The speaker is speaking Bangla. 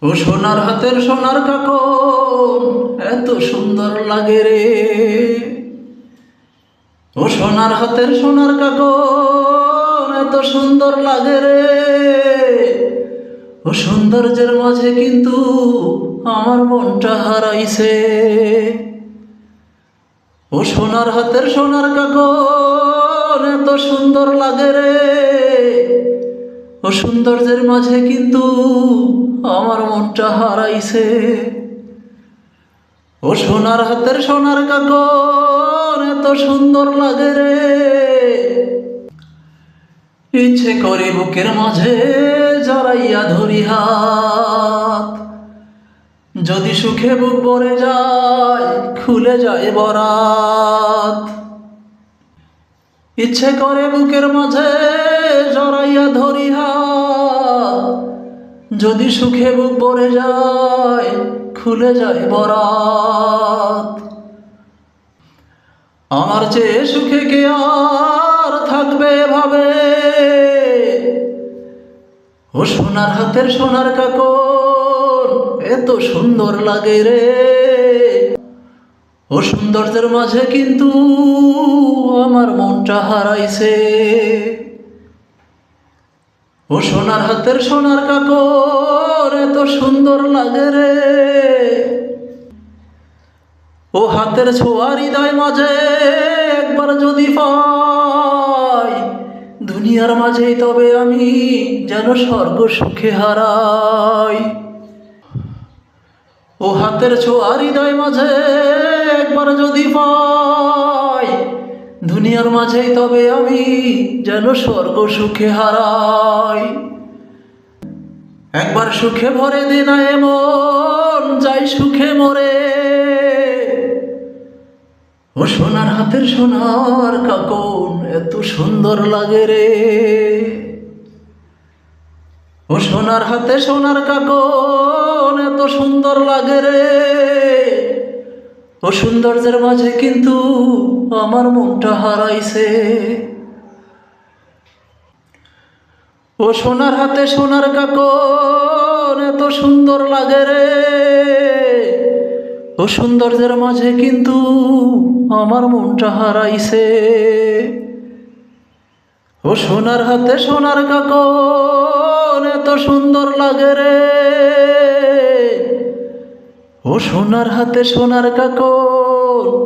ও সোনার হাতের সোনার কাকন এত সুন্দর লাগে রে। ও সোনার হাতের সোনার কাকন এত সুন্দর লাগে রে। ও সৌন্দর্যের মাঝে কিন্তু আমার মনটা হারাইছে। ও সোনার হাতের সোনার কাকন এত সুন্দর লাগে রে। ও সৌন্দর্যের মাঝে কিন্তু আমার মনটা হারাইছে। ও সোনার হাতের সোনার কাকন এত সুন্দর লাগে রে। ইচ্ছে করে বুকের মাঝে জড়াইয়া ধরি হাত, যদি সুখে বুক ভরে যায় খুলে যায় বরাত। ইচ্ছে করে বুকের মাঝে জড়াইয়া ধরি হাত, যদি সুখে বুক ভরে যায় খুলে যায় বরাত। আমার চেয়ে সুখে কে আর থাকবে ভাবে। ও সোনার হাতের সোনার কাকন এত সুন্দর লাগে রে। ও সৌন্দর্যের মাঝে কিন্তু আমার মনটা হারাইছে। ও সোনার হাতের সোনার কাকন এত সুন্দর লাগে রে। ও হাতের ছোঁয়া হৃদয় মাঝে একবার যদি পাই, দুনিয়ার মাঝেই তবে আমি যেন স্বর্গ সুখে হারাই। ও হাতের ছোঁয়া হৃদয় মাঝে একবার যদি পাই, দুনিয়ার মাঝেই তবে আমি যেন স্বর্গ সুখে হারাই। একবার সুখে ভরে দিন এমন যাই সুখে মরে। ও সোনার হাতের সোনার কাকন এত সুন্দর লাগে রে। ও সোনার হাতে সোনার কাকন এত সুন্দর লাগে রে। ও সৌন্দর্যের মাঝে কিন্তু আমার মনটা হারাইছে। ও সোনার হাতে সোনার কাকন এত সুন্দর লাগে রে। ও সৌন্দর্যের মাঝে কিন্তু আমার মনটা হারাইছে। ও সোনার হাতে সোনার কাকন এত সুন্দর লাগে রে। ও সোনার হাতে সোনার কাকন।